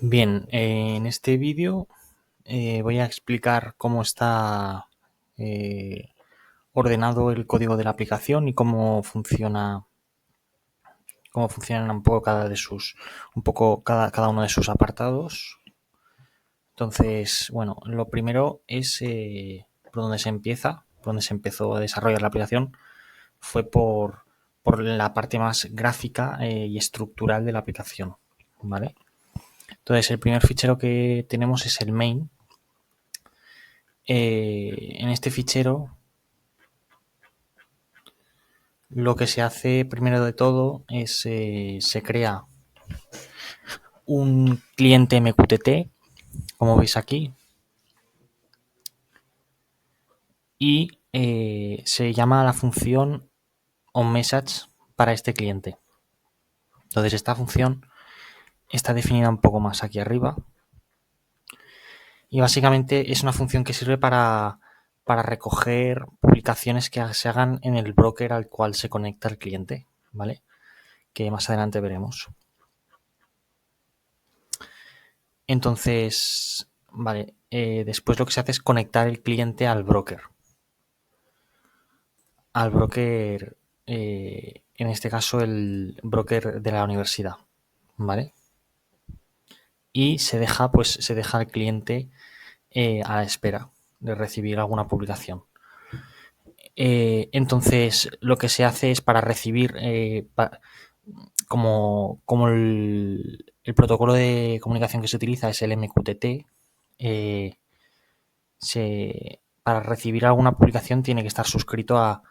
Bien, en este vídeo voy a explicar cómo está eh, ordenado el código de la aplicación y cómo funcionan un poco cada uno de sus apartados. Entonces, bueno, lo primero es por donde se empieza, por donde se empezó a desarrollar la aplicación, fue por la parte más gráfica y estructural de la aplicación, ¿vale? Entonces, el primer fichero que tenemos es el main. En este fichero lo que se hace primero de todo es se crea un cliente MQTT, como veis aquí, y se llama la función onMessage para este cliente. Entonces esta función está definida un poco más aquí arriba y básicamente es una función que sirve para recoger publicaciones que se hagan en el broker al cual se conecta el cliente, ¿vale? Que más adelante veremos. Entonces, vale, después lo que se hace es conectar el cliente al broker. Al broker, en este caso el broker de la universidad, ¿vale? Y se deja al cliente a la espera de recibir alguna publicación. Entonces, lo que se hace es para recibir, como el protocolo de comunicación que se utiliza es el MQTT, eh, para recibir alguna publicación tiene que estar suscrito a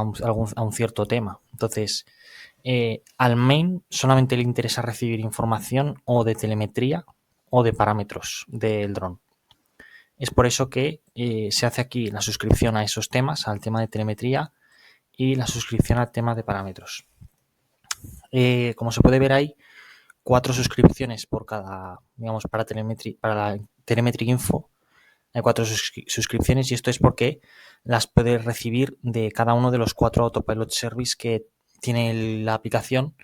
un cierto tema. Entonces, al main solamente le interesa recibir información o de telemetría o de parámetros del dron. Es por eso que se hace aquí la suscripción a esos temas, al tema de telemetría y la suscripción al tema de parámetros. Como se puede ver, hay 4 suscripciones por cada, digamos, para la telemetry info. Hay 4 suscripciones y esto es porque las puedes recibir de cada uno de los 4 autopilot service que tiene la aplicación,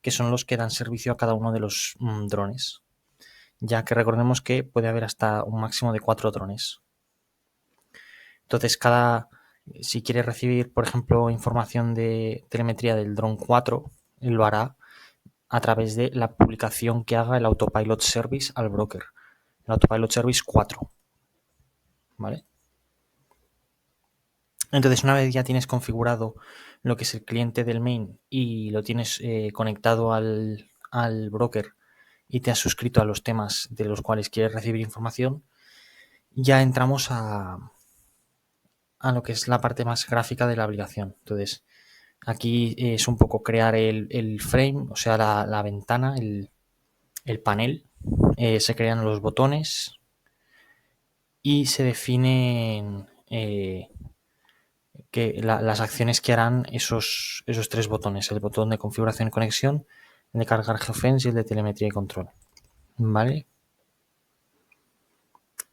que son los que dan servicio a cada uno de los drones. Ya que recordemos que puede haber hasta un máximo de 4 drones. Entonces, si quieres recibir, por ejemplo, información de telemetría del dron 4, él lo hará a través de la publicación que haga el autopilot service al broker. El autopilot service 4. ¿Vale? Entonces, una vez ya tienes configurado lo que es el cliente del main y lo tienes conectado al broker y te has suscrito a los temas de los cuales quieres recibir información, ya entramos a lo que es la parte más gráfica de la aplicación. Entonces, aquí es un poco crear el frame, o sea, la ventana, el panel. Se crean los botones y se definen las acciones que harán esos 3 botones, el botón de configuración y conexión, el de cargar geofence y el de telemetría y control. ¿Vale?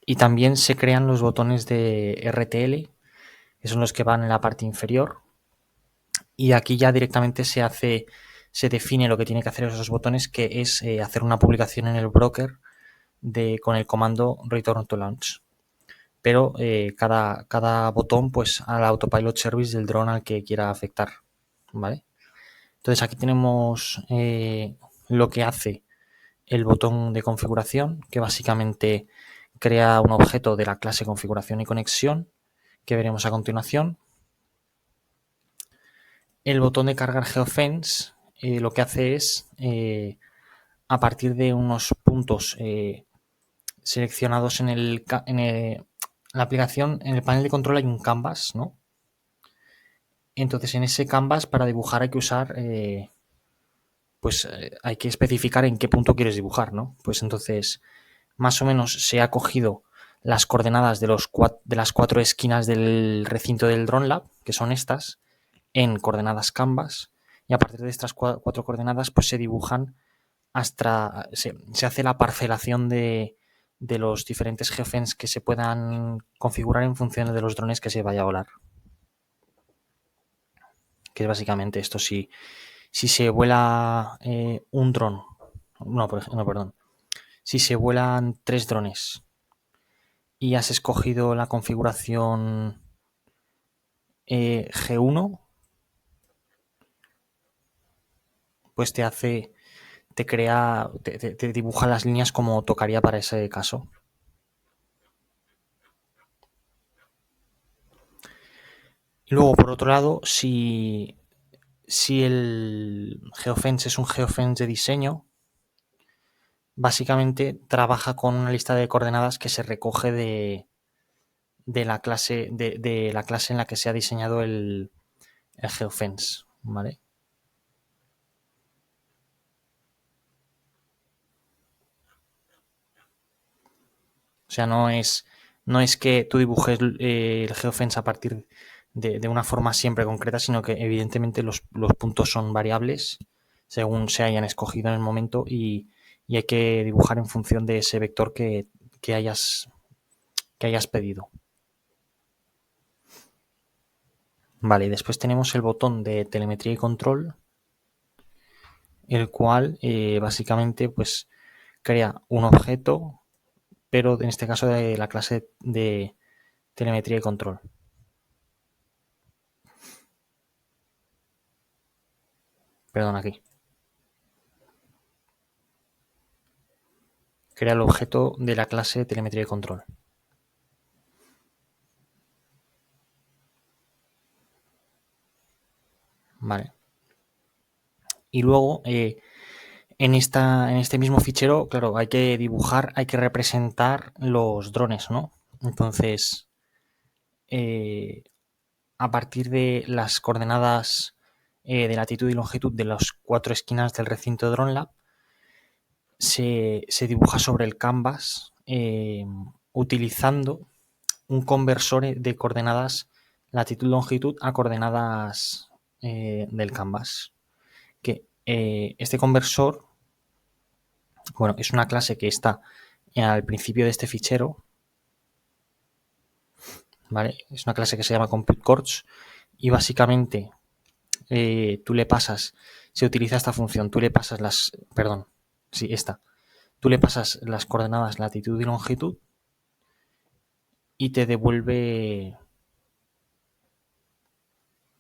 Y también se crean los botones de RTL, que son los que van en la parte inferior. Y aquí ya directamente se define lo que tiene que hacer esos botones, que es hacer una publicación en el broker con el comando return to launch. Pero cada botón pues al autopilot service del dron al que quiera afectar, ¿vale? Entonces aquí tenemos lo que hace el botón de configuración, que básicamente crea un objeto de la clase configuración y conexión, que veremos a continuación. El botón de cargar geofence lo que hace es, a partir de unos puntos seleccionados en la aplicación, en el panel de control hay un canvas, ¿no? Entonces en ese canvas para dibujar hay que usar, hay que especificar en qué punto quieres dibujar, ¿no? Pues entonces más o menos se ha cogido las coordenadas de las 4 esquinas del recinto del Drone Lab, que son estas, en coordenadas canvas, y a partir de estas 4 coordenadas pues se dibujan se hace la parcelación de los diferentes geofence que se puedan configurar en función de los drones que se vaya a volar. Que es básicamente esto. Si se vuela un dron, no, perdón. si se vuelan 3 drones y has escogido la configuración G1, pues te dibuja las líneas como tocaría para ese caso. Y luego, por otro lado, si el geofence es un geofence de diseño, básicamente trabaja con una lista de coordenadas que se recoge de la clase en la que se ha diseñado el geofence, ¿vale? O sea, no es que tú dibujes el geofence a partir de una forma siempre concreta, sino que evidentemente los puntos son variables según se hayan escogido en el momento y hay que dibujar en función de ese vector que hayas pedido. Vale, y después tenemos el botón de telemetría y control, el cual básicamente pues crea un objeto, pero en este caso de la clase de telemetría y control. Perdón, aquí. Crea el objeto de la clase telemetría y control. Vale. Y luego, en este mismo fichero, claro, hay que dibujar, hay que representar los drones, ¿no? Entonces, a partir de las coordenadas de latitud y longitud de las 4 esquinas del recinto de DroneLab, se dibuja sobre el canvas utilizando un conversor de coordenadas latitud-longitud a coordenadas del canvas. Que este conversor, bueno, es una clase que está al principio de este fichero, ¿vale? Es una clase que se llama Compute Chords y básicamente tú le pasas, se utiliza esta función, tú le pasas tú le pasas las coordenadas latitud y longitud y te devuelve,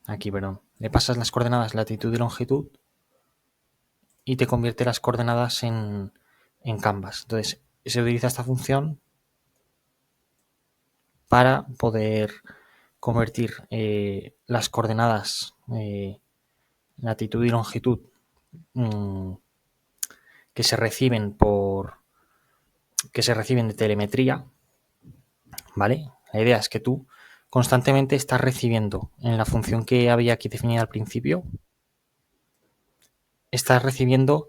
aquí, perdón, le pasas las coordenadas latitud y longitud y te convierte las coordenadas en canvas. Entonces, se utiliza esta función para poder convertir las coordenadas latitud y longitud que se reciben de telemetría, ¿vale? La idea es que tú constantemente estás recibiendo en la función que había aquí definida al principio, estás recibiendo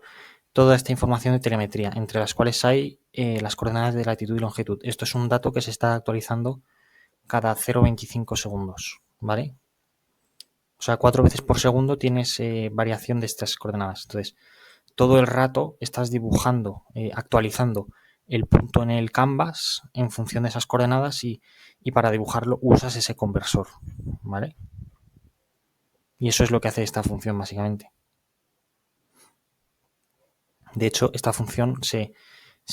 toda esta información de telemetría, entre las cuales hay las coordenadas de latitud y longitud. Esto es un dato que se está actualizando cada 0,25 segundos, ¿vale? O sea, 4 veces por segundo tienes variación de estas coordenadas. Entonces, todo el rato estás dibujando, actualizando el punto en el canvas en función de esas coordenadas y para dibujarlo usas ese conversor, ¿vale? Y eso es lo que hace esta función básicamente. De hecho, esta función se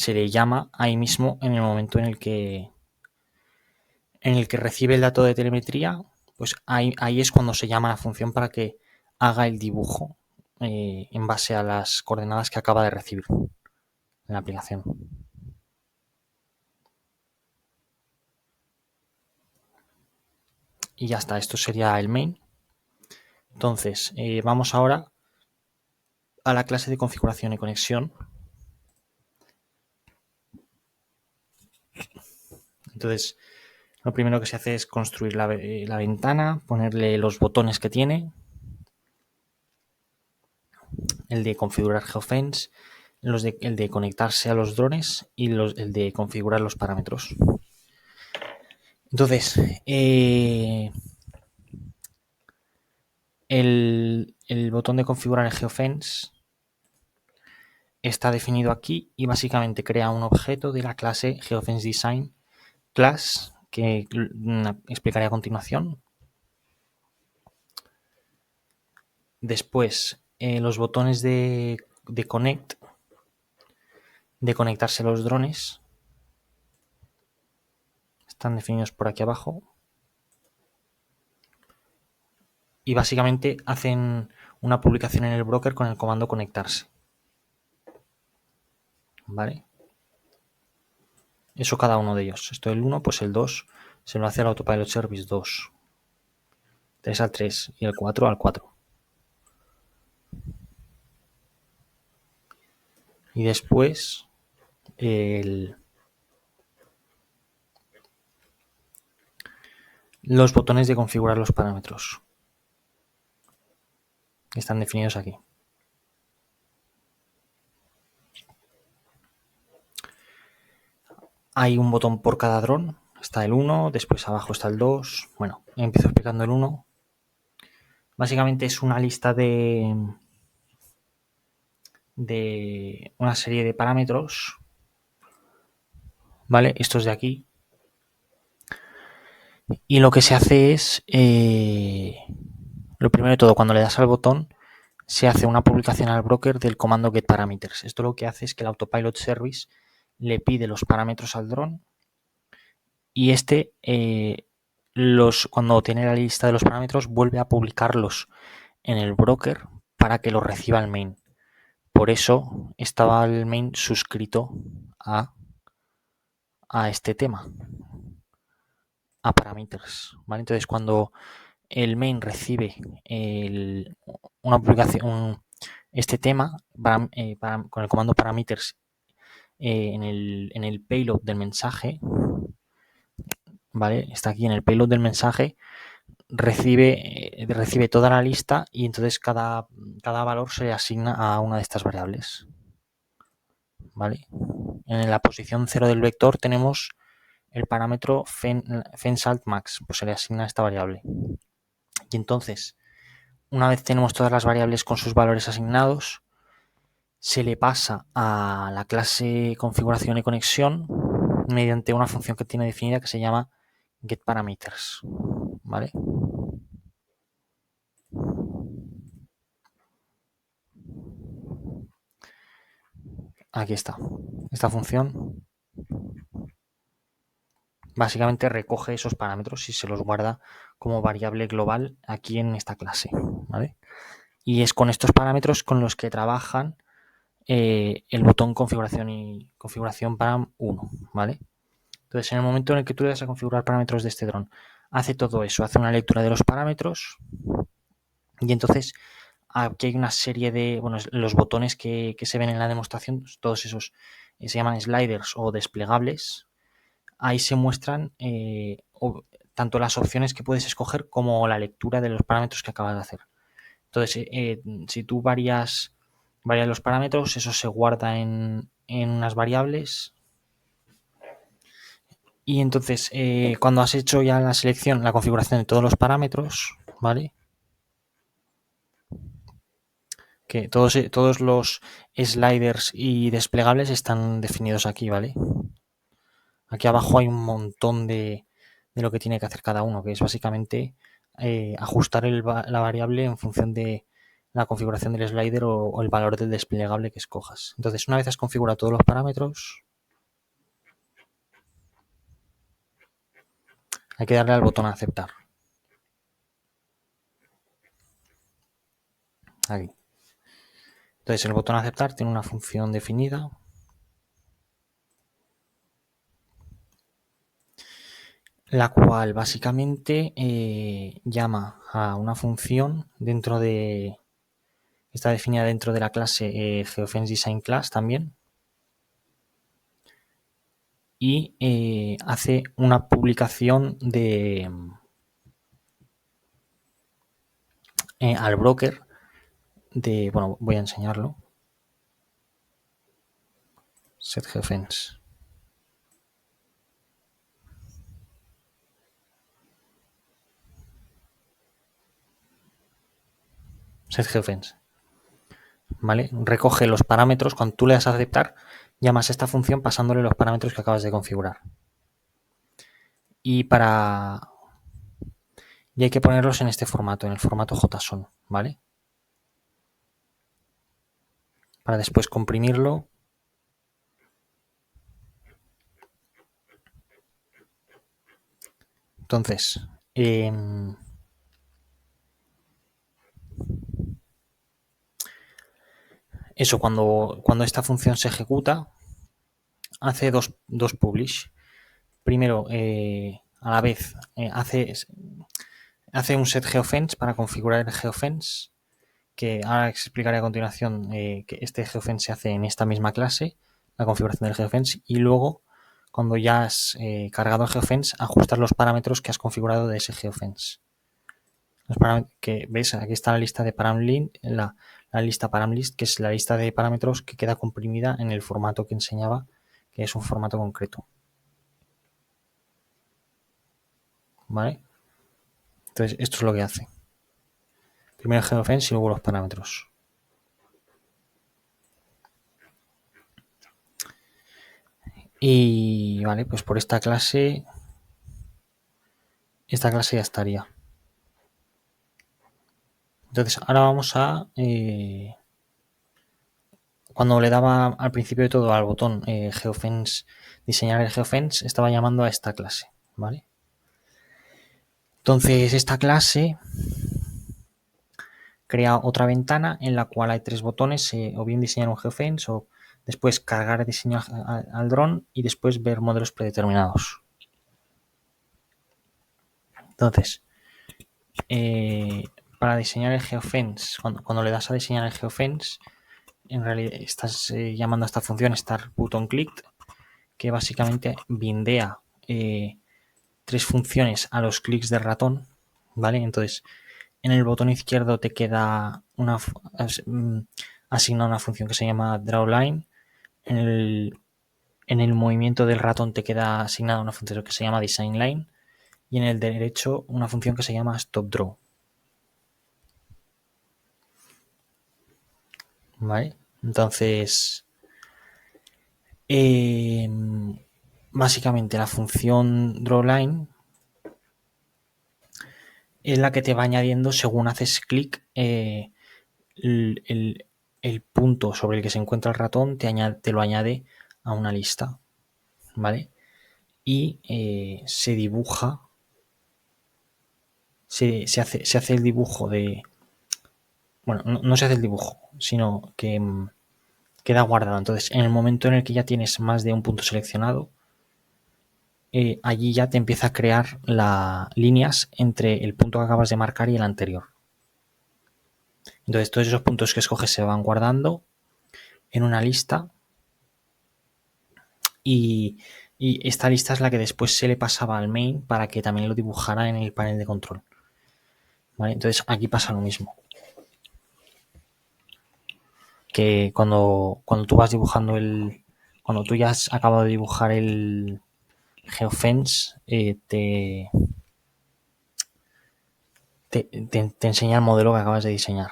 le llama ahí mismo en el momento en el que recibe el dato de telemetría, pues ahí es cuando se llama la función para que haga el dibujo en base a las coordenadas que acaba de recibir en la aplicación. Y ya está, esto sería el main. Entonces, vamos ahora a la clase de configuración y conexión. Entonces, lo primero que se hace es construir la ventana, ponerle los botones que tiene, el de configurar geofence, el de conectarse a los drones y el de configurar los parámetros. Entonces, el botón de configurar el geofence está definido aquí y básicamente crea un objeto de la clase geofence design class que explicaré a continuación. Después, los botones de connect de conectarse los drones. Están definidos por aquí abajo. Y básicamente hacen una publicación en el broker con el comando conectarse. ¿Vale? Eso cada uno de ellos. Esto el 1, pues el 2 se lo hace al Autopilot Service 2. 3 al 3 y el 4 al 4. Y después los botones de configurar los parámetros. Están definidos aquí. Hay un botón por cada dron. Está el 1, después abajo está el 2. Bueno, empiezo explicando el 1. Básicamente es una lista de una serie de parámetros. ¿Vale? Estos de aquí. Y lo que se hace es, lo primero de todo, cuando le das al botón, se hace una publicación al broker del comando getParameters. Esto lo que hace es que el Autopilot Service le pide los parámetros al dron y este, cuando tiene la lista de los parámetros, vuelve a publicarlos en el broker para que los reciba el main. Por eso estaba el main suscrito a este tema, a parameters, ¿vale? Entonces, cuando el main recibe una publicación, este tema con el comando parameters en el payload del mensaje, ¿vale? Está aquí en el payload del mensaje, recibe toda la lista y entonces cada valor se le asigna a una de estas variables, ¿vale? En la posición 0 del vector tenemos el parámetro fenceAltMax, pues se le asigna a esta variable. Y entonces, una vez tenemos todas las variables con sus valores asignados, se le pasa a la clase configuración y conexión mediante una función que tiene definida que se llama getParameters, ¿vale? Aquí está. Esta función básicamente recoge esos parámetros y se los guarda como variable global aquí en esta clase, ¿vale? Y es con estos parámetros con los que trabajan el botón configuración param 1, ¿vale? Entonces, en el momento en el que tú le das a configurar parámetros de este dron, hace todo eso, hace una lectura de los parámetros y entonces aquí hay una serie de, bueno, los botones que se ven en la demostración, todos esos se llaman sliders o desplegables. Ahí se muestran tanto las opciones que puedes escoger como la lectura de los parámetros que acabas de hacer. Entonces, si tú varias los parámetros, eso se guarda en unas variables. Y entonces, cuando has hecho ya la selección, la configuración de todos los parámetros, ¿vale? Que todos los sliders y desplegables están definidos aquí, ¿vale? Aquí abajo hay un montón de lo que tiene que hacer cada uno, que es básicamente ajustar la variable en función de la configuración del slider o el valor del desplegable que escojas. Entonces, una vez has configurado todos los parámetros, hay que darle al botón a aceptar. Aquí. Entonces, el botón a aceptar tiene una función definida. La cual básicamente llama a una función dentro de... Está definida dentro de la clase Geofence Design Class también. Y hace una publicación de al broker de, bueno, voy a enseñarlo. Set Geofence. Set Geofence. ¿Vale? Recoge los parámetros. Cuando tú le das a aceptar, llamas a esta función pasándole los parámetros que acabas de configurar. Y hay que ponerlos en este formato, en el formato JSON, ¿vale? Para después comprimirlo Entonces, eso, cuando esta función se ejecuta, hace dos publish. Primero, a la vez, hace un set geofence para configurar el geofence, que ahora explicaré a continuación que este geofence se hace en esta misma clase, la configuración del geofence, y luego, cuando ya has cargado el geofence, ajustar los parámetros que has configurado de ese geofence. Que ves, aquí está la lista de paramlist, la lista paramlist, que es la lista de parámetros que queda comprimida en el formato que enseñaba, que es un formato concreto. ¿Vale? Entonces, esto es lo que hace. Primero el geofence y luego los parámetros. Y vale, pues por esta clase ya estaría. Entonces, ahora vamos a... cuando le daba al principio de todo al botón geofence, diseñar el geofence, estaba llamando a esta clase, ¿vale? Entonces, esta clase crea otra ventana en la cual hay tres botones, o bien diseñar un geofence, o después cargar diseño al dron y después ver modelos predeterminados. Entonces, para diseñar el geofence, cuando le das a diseñar el geofence, en realidad estás llamando a esta función start button clicked, que básicamente bindea tres funciones a los clics del ratón, ¿vale? Entonces, en el botón izquierdo te queda asignada una función que se llama drawLine. En el movimiento del ratón te queda asignada una función que se llama designLine. Y en el derecho una función que se llama stopDraw. ¿Vale? Entonces, básicamente la función drawLine es la que te va añadiendo según haces clic el punto sobre el que se encuentra el ratón te lo añade a una lista, ¿vale? Y se dibuja, se hace el dibujo de... Bueno, no se hace el dibujo, sino que queda guardado. Entonces, en el momento en el que ya tienes más de un punto seleccionado, allí ya te empieza a crear las líneas entre el punto que acabas de marcar y el anterior. Entonces, todos esos puntos que escoges se van guardando en una lista y esta lista es la que después se le pasaba al main para que también lo dibujara en el panel de control. ¿Vale? Entonces, aquí pasa lo mismo. Que cuando tú vas dibujando cuando tú ya has acabado de dibujar el geofence, te enseña el modelo que acabas de diseñar.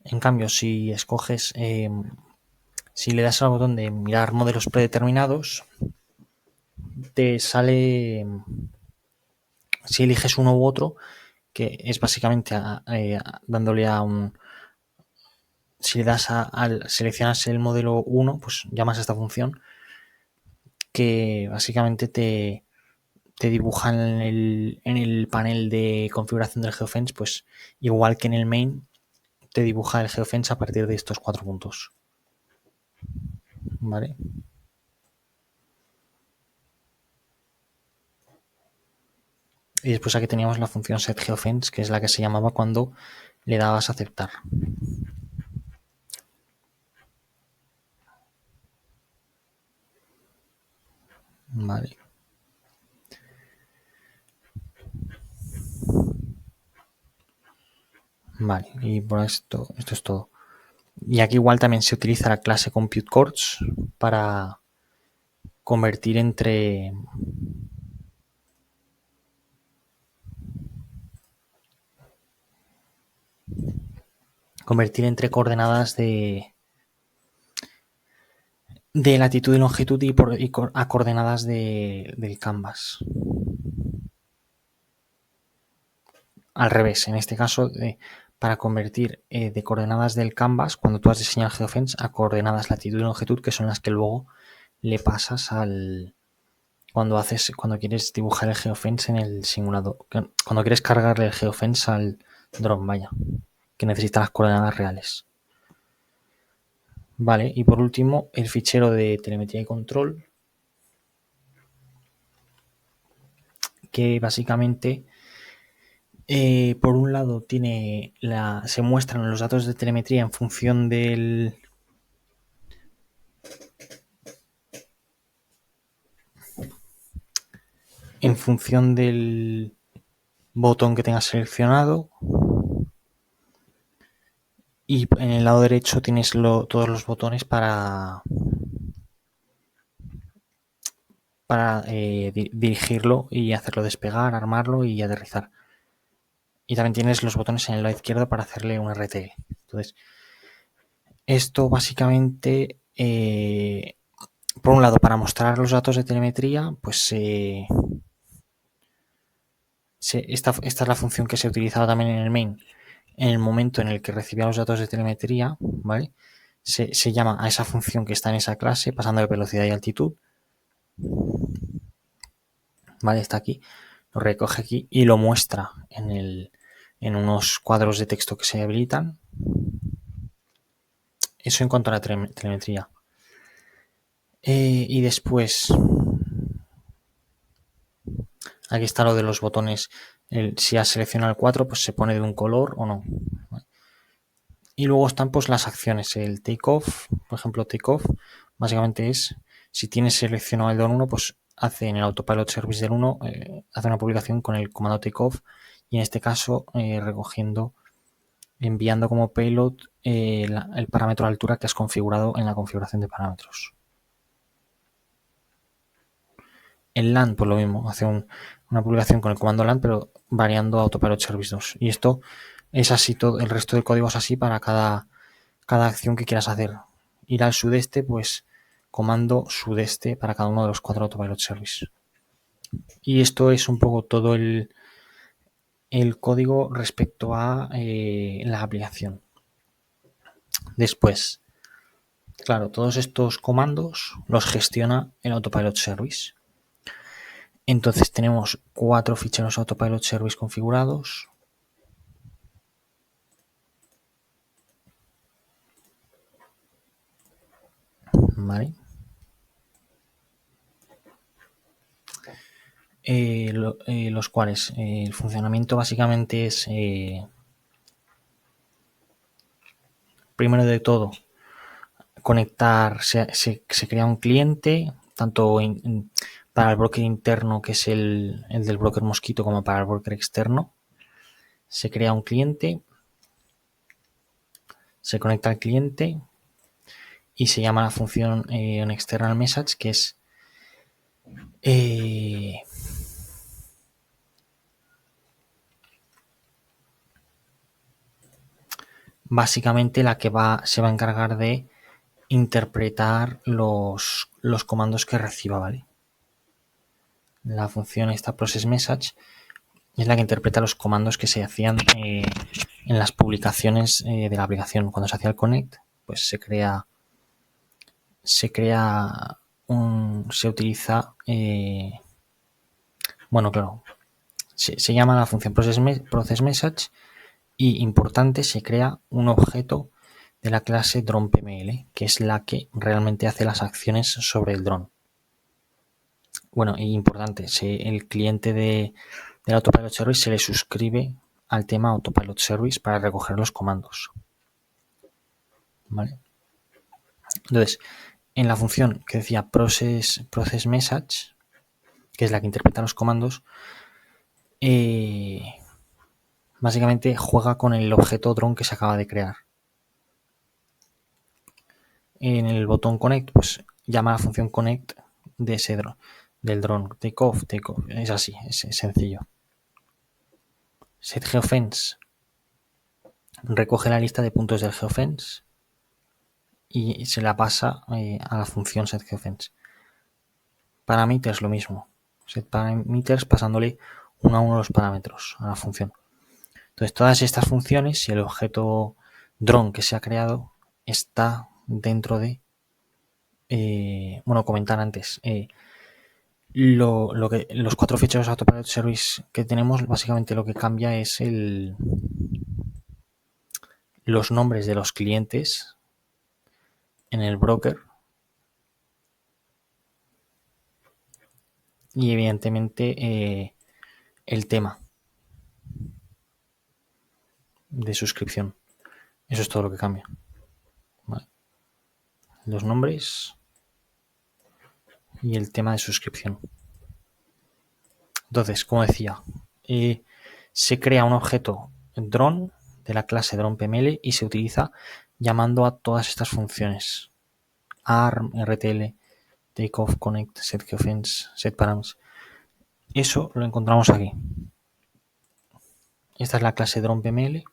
En cambio, si escoges, si le das al botón de mirar modelos predeterminados, te sale, si eliges uno u otro, que es básicamente dándole a un... Si le das al seleccionas el modelo 1, pues llamas a esta función que básicamente te dibuja en el panel de configuración del geofence, pues igual que en el main, te dibuja el geofence a partir de estos 4 puntos. ¿Vale? Y después aquí teníamos la función setGeofence, que es la que se llamaba cuando le dabas a aceptar. Vale. Vale, y por esto es todo. Y aquí igual también se utiliza la clase ComputeCourse para convertir entre coordenadas de latitud y longitud y a coordenadas del canvas. Al revés, en este caso, para convertir de coordenadas del canvas, cuando tú has diseñado el geofence, a coordenadas latitud y longitud, que son las que luego le pasas cuando quieres dibujar el geofence en el simulador, cuando quieres cargarle el geofence al dron, vaya, que necesita las coordenadas reales. Vale, y por último, el fichero de telemetría y control, que básicamente, por un lado, se muestran los datos de telemetría en función del botón que tengas seleccionado, y en el lado derecho tienes todos los botones para dirigirlo y hacerlo despegar, armarlo y aterrizar. Y también tienes los botones en el lado izquierdo para hacerle un RTL. Entonces, esto básicamente, por un lado, para mostrar los datos de telemetría, pues esta es la función que se ha utilizado también en el main. En el momento en el que recibía los datos de telemetría, ¿vale? Se llama a esa función que está en esa clase, pasando de velocidad y altitud. ¿Vale? Está aquí, lo recoge aquí y lo muestra en unos cuadros de texto que se habilitan. Eso en cuanto a la telemetría. Y después, aquí está lo de los botones. Si has seleccionado el 4, pues se pone de un color o no. Y luego están pues las acciones. El takeoff, por ejemplo, takeoff, básicamente es, si tienes seleccionado el dron 1, pues hace en el autopilot service del 1, hace una publicación con el comando takeoff, y en este caso enviando como payload el parámetro de altura que has configurado en la configuración de parámetros. El land, pues lo mismo, hace una publicación con el comando land, pero variando autopilot service 2. Y esto es así, todo el resto del código es así para cada acción que quieras hacer. Ir al sudeste, pues comando sudeste para cada uno de los 4 autopilot service. Y esto es un poco todo el código respecto a la aplicación. Después, claro, todos estos comandos los gestiona el autopilot service. Entonces tenemos 4 ficheros autopilot service configurados. Vale. Los cuales el funcionamiento básicamente es, primero de todo, conectar, se crea un cliente, tanto para el broker interno, que es el del broker Mosquito, como para el broker externo. Se crea un cliente, se conecta al cliente y se llama la función onExternal message, que es básicamente la que se va a encargar de interpretar los comandos que reciba, ¿vale? La función esta process message es la que interpreta los comandos que se hacían en las publicaciones de la aplicación. Cuando se hacía el connect, pues se utiliza, bueno, claro, se llama la función process message, y importante, se crea un objeto de la clase DronePML, que es la que realmente hace las acciones sobre el dron. Bueno, y importante, el cliente del Autopilot Service se le suscribe al tema Autopilot Service para recoger los comandos. ¿Vale? Entonces, en la función que decía process message, que es la que interpreta los comandos, básicamente juega con el objeto drone que se acaba de crear. En el botón connect, pues llama a la función connect de ese drone, del drone. Takeoff. Es así, es sencillo. Set geofence. Recoge la lista de puntos del geofence y se la pasa a la función set geofence. Parameters, lo mismo. Set parameters pasándole uno a uno los parámetros a la función. Entonces, todas estas funciones, si el objeto drone que se ha creado está dentro de, comentar antes, los 4 ficheros Autopilot Service que tenemos, básicamente lo que cambia es los nombres de los clientes en el broker y evidentemente el tema de suscripción. Eso es todo lo que cambia. ¿Vale? Los nombres y el tema de suscripción. Entonces, como decía, se crea un objeto drone de la clase DronePML y se utiliza llamando a todas estas funciones: ARM, RTL, Takeoff, Connect, SetGeoFence, SetParams. Eso lo encontramos aquí. Esta es la clase DronePML,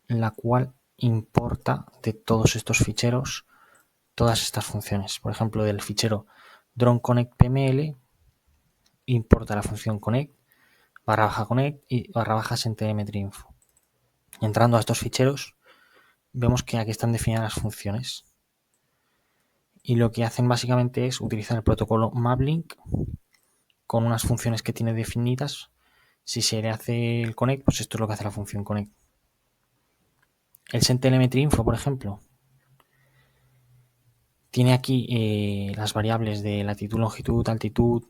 la cual importa de todos estos ficheros todas estas funciones. Por ejemplo, del fichero DroneConnectPML importa la función connect, /connect y /sendTelemetryInfo. Entrando a estos ficheros, vemos que aquí están definidas las funciones. Y lo que hacen básicamente es utilizar el protocolo Mablink con unas funciones que tiene definidas. Si se le hace el connect, pues esto es lo que hace la función connect. El sendTelemetryInfo, por ejemplo, tiene aquí las variables de latitud, longitud, altitud,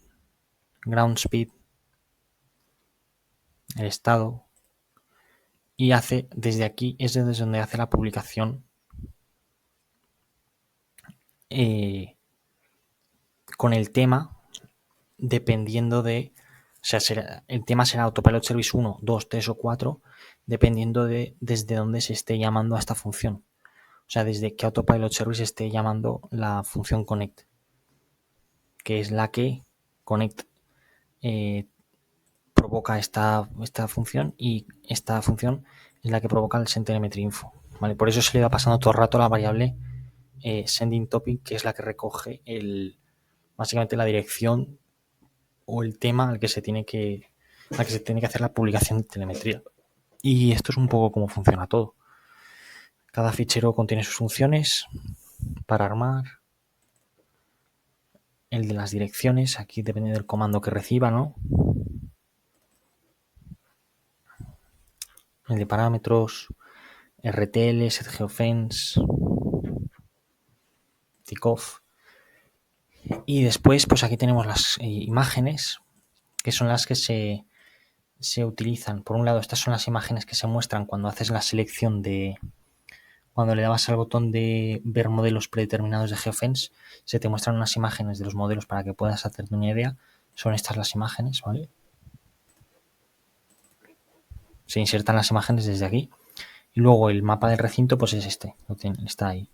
ground speed, el estado, y hace desde aquí, es desde donde hace la publicación con el tema, dependiendo de, o sea, el tema será Autopilot Service 1, 2, 3 o 4, dependiendo de desde dónde se esté llamando a esta función. O sea, desde que Autopilot Service esté llamando la función connect, que es la que connect provoca esta función, y esta función es la que provoca el sendTelemetryInfo. ¿Vale? Por eso se le va pasando todo el rato la variable sendingTopic, que es la que recoge básicamente la dirección o el tema al que se tiene que hacer la publicación de telemetría. Y esto es un poco cómo funciona todo. Cada fichero contiene sus funciones para armar. El de las direcciones, aquí depende del comando que reciba, ¿no? El de parámetros, RTL, SetGeoFence, Takeoff. Y después, pues aquí tenemos las imágenes, que son las que se utilizan. Por un lado, estas son las imágenes que se muestran cuando haces la selección cuando le dabas al botón de ver modelos predeterminados de GeoFence, se te muestran unas imágenes de los modelos para que puedas hacerte una idea. Son estas las imágenes, ¿vale? Se insertan las imágenes desde aquí. Y luego el mapa del recinto, pues es este, está ahí.